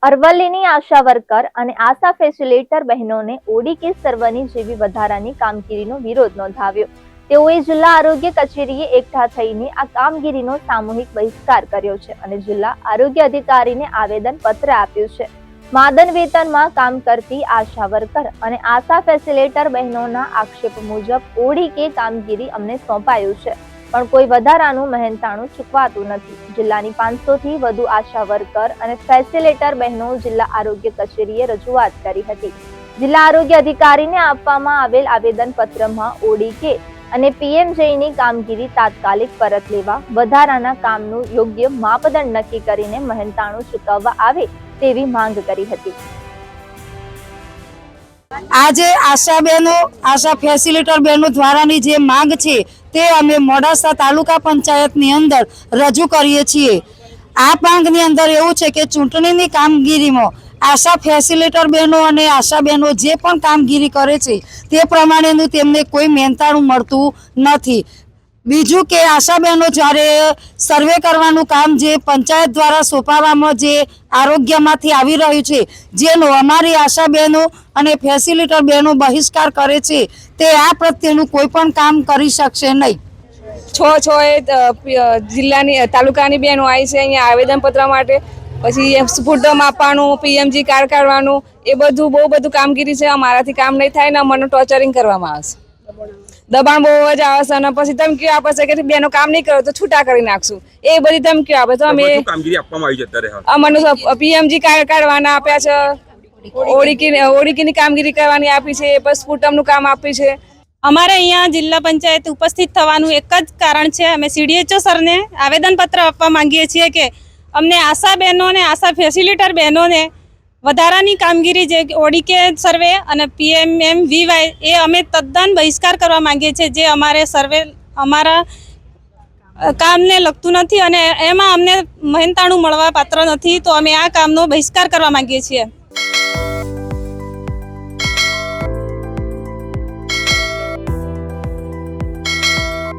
અરવલ્લીની આશા worker અને આશા facilitator બહેનોને Audi સર્વની જેવી વધારાની કામગીરીનો વિરોધ નોંધાવ્યો। તેઓએ જિલ્લા આરોગ્ય કચેરીએ એકઠા થઈને આ કામગીરીનો સામૂહિક બહિષ્કાર કર્યો છે અને જિલ્લા આરોગ્ય અધિકારીને આવેદન પત્ર આપ્યું છે। માદન વેતનમાં કામ કરતી આશા વર્કર અને આશા ફેસિલિટેટર બહેનોના આક્ષેપ મુજબ ઓડી કામગીરી અમને સોંપાયું છે, પણ કોઈ વધારાનું મહેનતાણું ચૂકવાતું નથી। જિલ્લાની 500 થી વધુ આશા વર્કર અને ફેસિલિટેટર બહેનો જિલ્લા આરોગ્ય કચેરીએ રજૂઆત કરી હતી। જિલ્લા આરોગ્ય અધિકારીને આપવામાં આવેલ આવેદન પત્રમાં ઓડી અને પીએમજેની કામગીરી તાત્કાલિક પરત લેવા, વધારાના કામનું યોગ્ય માપદંડ નક્કી કરીને મહેનતાણું ચૂકવવા આવે તેવી માંગ કરી હતી। आज आशा बहनों आशा फेसिलिटेटर बहनों द्वारानी जे मांग छे ते अमे मोडासा तालुका पंचायतनी अंदर रजू करीए छीए। आ मांगनी अंदर एवुं छे के चूंटणीनी कामगीरीमां आशा फेसिलिटेटर बहनों अने आशा बहनों जे पण कामगीरी करे छे ते प्रमाणेनुं तेमने कोई मेहनताणुं मळतुं नथी। बीजू के आशा बहनों ज्यारे सर्वे करवानुं काम जे पंचायत द्वारा सोंपवामां जे आरोग्यमांथी आवी रह्युं छे, जेनो अमारी आशा बहनों अने फेसिलिटेटर बहनों बहिष्कार करे छे ते आ प्रत्येनुं कोई पण काम करी शकशे नहीं। जिल्लानी तालुकानी बहनों आई छे अहींया आवेदनपत्र माटे, पछी स्फूर्दम आपवानुं, पीएमजी कार्ड काढवानुं, ए बधुं बहु बधुं कामगीरी छे। अमाराथी काम नहीं थाय ने अमने टॉर्चरिंग करवामां आवे छे, दबाण बहु ज आवे छे अने पछी धमकीओ आपे छे के बेनो काम नहीं करो तो छूटा करी नाखशुं। ए बधी धमकीओ आपे छे। अमे कामगीरी आपवामां आवी छे अत्यारे अमने पीएमजी कार्ड काढवाना आप्या छे, ओडीकीनी कामगीरी करवानी आपी छे, बस स्फूटमनुं काम आपी छे। अमारे अहींया जिल्ला पंचायत उपस्थित थवानुं एक ज कारण छे, अमे सीडीएचओ सरने आवेदनपत्र आपवा मांगीए छीए के अमने आशा बहनों ने आशा फेसिलिटेटर बहनों ने વધારાની કામગીરી જે ઓડી સર્વે અને પીએમએમવીવાય એ અમે તદ્દન બહિષ્કાર કરવા માંગીએ છીએ, જે અમારે સર્વે અમારા કામને લગતું નથી અને એમાં અમને મહેનતાણું મળવા પાત્ર નથી, તો અમે આ કામનો બહિષ્કાર કરવા માંગીએ છીએ।